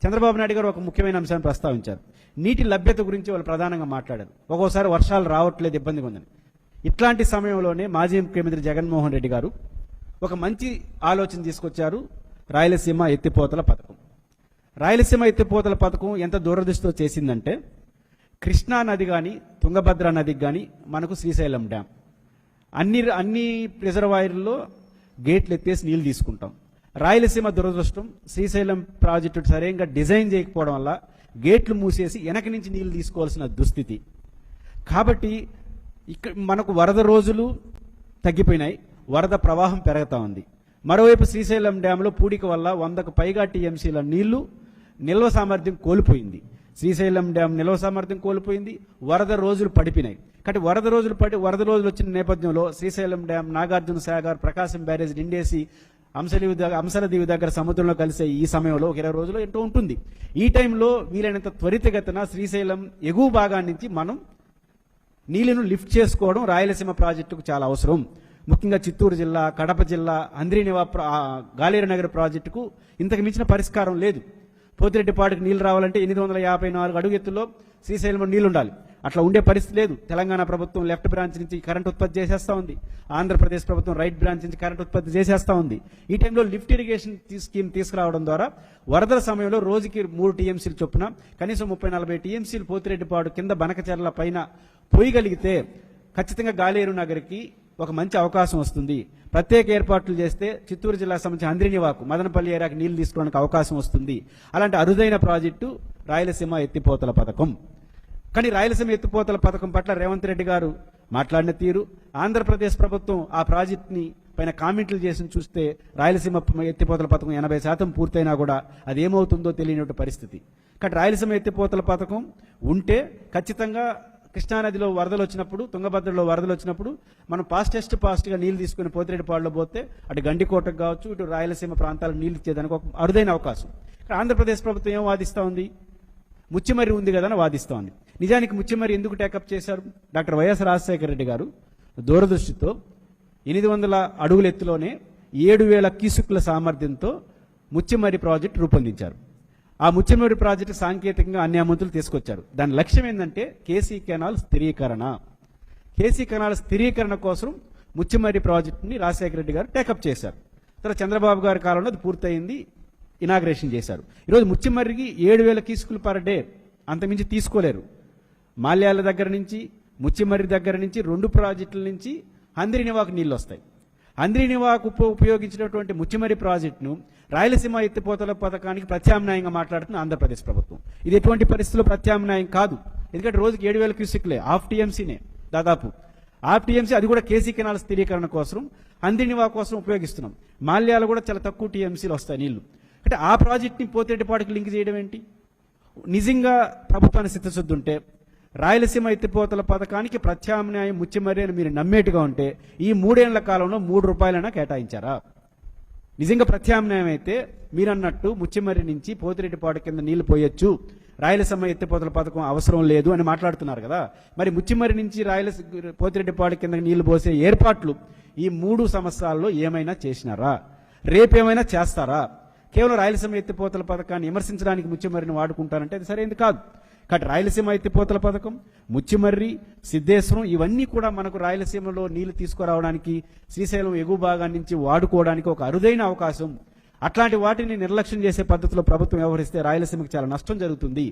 చంద్రబాబు నాయుడు గారు ఒక ముఖ్యమైన అంశాన్ని ప్రస్తావించారు. నీటి లభ్యత గురించి వాళ్ళు ప్రధానంగా మాట్లాడారు. ఒక్కోసారి వర్షాలు రావట్లేదు, ఇబ్బందిగా ఉందని. ఇట్లాంటి సమయంలోనే మాజీ ముఖ్యమంత్రి జగన్మోహన్ రెడ్డి గారు ఒక మంచి ఆలోచన తీసుకొచ్చారు. రాయలసీమ ఎత్తిపోతల పథకం. రాయలసీమ ఎత్తిపోతల పథకం ఎంత దూరదృష్టితో చేసిందంటే, కృష్ణా నది కానీ తుంగభద్ర నదికి కానీ మనకు శ్రీశైలం డ్యామ్ అన్ని రిజర్వాయర్లలో గేట్లు ఎత్తేసి నీళ్లు తీసుకుంటాం. రాయలసీమ దురదృష్టం, శ్రీశైలం ప్రాజెక్టు సరైనగా డిజైన్ చేయకపోవడం వల్ల గేట్లు మూసేసి వెనక నుంచి నీళ్లు తీసుకోవాల్సిన దుస్థితి. కాబట్టి ఇక్కడ మనకు వరద రోజులు తగ్గిపోయినాయి, వరద ప్రవాహం పెరుగుతూ ఉంది. మరోవైపు శ్రీశైలం డ్యాంలో పూడిక వల్ల 100కు పైగా టీఎంసీల నీళ్లు నిల్వ సామర్థ్యం కోల్పోయింది. శ్రీశైలం డ్యామ్ నిల్వ సామర్థ్యం కోల్పోయింది, వరద రోజులు పడిపోయినాయి. కాబట్టి వరద రోజులు వచ్చిన నేపథ్యంలో శ్రీశైలం డ్యామ్, నాగార్జున సాగర్, ప్రకాశం బ్యారేజ్ నిండేసి అంశలదీవి దగ్గర సముద్రంలో కలిసే ఈ సమయంలో ఒక 20 రోజులు ఏంటో ఉంటుంది. ఈ టైంలో వీలైనంత త్వరితగతిన శ్రీశైలం ఎగువ భాగాన్ని నుంచి మనం నీళ్లను లిఫ్ట్ చేసుకోవడం రాయలసీమ ప్రాజెక్టుకు చాలా అవసరం. ముఖ్యంగా చిత్తూరు జిల్లా, కడప జిల్లా, అంద్రీనివా గాలేరునగర్ ప్రాజెక్టుకు ఇంతకు మించిన పరిష్కారం లేదు. పోతిరెడ్డిపాడుకు నీళ్లు రావాలంటే 854 అడుగు ఎత్తులో శ్రీశైలంలో నీళ్లు ఉండాలి. అట్లా ఉండే పరిస్థితి లేదు. తెలంగాణ ప్రభుత్వం లెఫ్ట్ బ్రాంచ్ నుంచి కరెంట్ ఉత్పత్తి చేసేస్తా ఉంది, ఆంధ్రప్రదేశ్ ప్రభుత్వం రైట్ బ్రాంచ్ నుంచి కరెంట్ ఉత్పత్తి చేసేస్తా ఉంది. ఈ టైంలో లిఫ్ట్ ఇరిగేషన్ స్కీమ్ తీసుకురావడం ద్వారా వరదల సమయంలో రోజుకి 3 టీఎంసీలు చొప్పున కనీసం 30-40 టీఎంసీలు పోతిరెడ్డిపాడు కింద బనకచెర్ల పైన పోయగలిగితే ఖచ్చితంగా గాలేరు నగర్కి ఒక మంచి అవకాశం వస్తుంది. ప్రత్యేక ఏర్పాట్లు చేస్తే చిత్తూరు జిల్లాకు సంబంధించిన అంద్రినివాకు, మదనపల్లి ఏరియాకి నీళ్లు తీసుకోవడానికి అవకాశం వస్తుంది. అలాంటి అరుదైన ప్రాజెక్టు రాయలసీమ ఎత్తిపోతల పథకం. కానీ రాయలసీమ ఎత్తిపోతల పథకం పట్ల రేవంత్ రెడ్డి గారు మాట్లాడిన తీరు, ఆంధ్రప్రదేశ్ ప్రభుత్వం ఆ ప్రాజెక్టుని పైన కామెంట్లు చేసి చూస్తే రాయలసీమ ఎత్తిపోతల పథకం 80% పూర్తయినా కూడా అది ఏమవుతుందో తెలియనటువంటి పరిస్థితి. కాబట్టి రాయలసీమ ఎత్తిపోతల పథకం ఉంటే ఖచ్చితంగా కృష్ణానదిలో వరదలు వచ్చినప్పుడు, తుంగభద్రలో వరదలు వచ్చినప్పుడు మనం ఫాస్ట్గా నీళ్లు తీసుకుని పోతిరెడ్డిపాడులో పోతే అటు గండికోటకు కావచ్చు, ఇటు రాయలసీమ ప్రాంతాలకు నీళ్లు ఇచ్చేదానికి ఒక అరుదైన అవకాశం. ఆంధ్రప్రదేశ్ ప్రభుత్వం ఏం వాదిస్తూ ఉంది? ముచ్చిమర్రి ఉంది కదా అని వాదిస్తూ ఉంది. నిజానికి ముచ్చిమర్రి ఎందుకు టేకప్ చేశారు? డాక్టర్ వైఎస్ రాజశేఖర రెడ్డి గారు దూరదృష్టితో 800 అడుగుల ఎత్తులోనే 7000 క్యూసెక్కుల సామర్థ్యంతో ముచ్చిమర్రి ప్రాజెక్టు రూపొందించారు. ఆ ముచ్చిమర్రి ప్రాజెక్టు సాంకేతికంగా అన్ని అనుమతులు తీసుకొచ్చారు. దాని లక్ష్యం ఏంటంటే కేసీ కెనాల్ స్థిరీకరణ. కేసీ కెనాల్ స్థిరీకరణ కోసం ముచ్చిమర్రి ప్రాజెక్టుని రాజశేఖర రెడ్డి గారు టేకప్ చేశారు. తర్వాత చంద్రబాబు గారి కాలంలో అది పూర్తయింది, ఇనాగ్రేషన్ చేశారు. ఈరోజు ముచ్చిమర్రికి 7000 క్యూసెక్కులు పర్ డే, అంతమించి తీసుకోలేరు. మాల్యాల దగ్గర నుంచి, ముచ్చిమర్రి దగ్గర నుంచి 2 ప్రాజెక్టుల నుంచి అంద్రినివాకు నీళ్ళు వస్తాయి. అంద్రినివాకు ఉపయోగించినటువంటి ముచ్చిమర్రి ప్రాజెక్టును రాయలసీమ ఎత్తిపోతల పథకానికి ప్రత్యామ్నాయంగా మాట్లాడుతున్న ఆంధ్రప్రదేశ్ ప్రభుత్వం. ఇది ఎటువంటి పరిస్థితుల్లో ప్రత్యామ్నాయం కాదు. ఎందుకంటే రోజుకి 7000 క్యూసెక్లే, హాఫ్ టీఎంసీనే దాదాపు. హాఫ్ టీఎంసీ అది కూడా కేసీ కెనాల్ స్థిరీకరణ కోసం, అంద్రినివా కోసం ఉపయోగిస్తున్నాం. మాల్యాలు కూడా చాలా తక్కువ టీఎంసీలు వస్తాయి నీళ్లు. అంటే ఆ ప్రాజెక్ట్ని పోతిరెడ్డిపాడుకి లింక్ చేయడం ఏంటి? నిజంగా ప్రభుత్వానికి చిత్తశుద్ధి ఉంటే రాయలసీమ ఎత్తిపోతల పథకానికి ప్రత్యామ్నాయం ముచ్చిమర్రి అని మీరు నమ్మేట్టుగా ఉంటే ఈ 3 ఏళ్ల కాలంలో 3 రూపాయలైనా కేటాయించారా? నిజంగా ప్రత్యామ్నాయం అయితే మీరన్నట్టు ముచ్చిమర్రి నుంచి పోతిరెడ్డిపాడు కింద నీళ్లు పోయొచ్చు, రాయలసీమ ఎత్తిపోతల పథకం అవసరం లేదు అని మాట్లాడుతున్నారు కదా. మరి ముచ్చిమర్రి నుంచి పోతిరెడ్డిపాడు కింద నీళ్లు పోసే ఏర్పాట్లు ఈ 3 సంవత్సరాల్లో ఏమైనా చేసినారా? రేపేమైనా చేస్తారా? కేవలం రాయలసీమ ఎత్తిపోతల పథకాన్ని విమర్శించడానికి ముచ్చిమర్రిని వాడుకుంటారంటే అది సరైనది కాదు. కాబట్టి రాయలసీమ ఎత్తిపోతల పథకం, ముచ్చిమర్రి, సిద్ధేశ్వరం ఇవన్నీ కూడా మనకు రాయలసీమలో నీళ్లు తీసుకురావడానికి, శ్రీశైలం ఎగువ భాగాన్ని నుంచి వాడుకోవడానికి ఒక అరుదైన అవకాశం. అట్లాంటి వాటిని నిర్లక్ష్యం చేసే పద్ధతిలో ప్రభుత్వం వ్యవహరిస్తే రాయలసీమకు చాలా నష్టం జరుగుతుంది.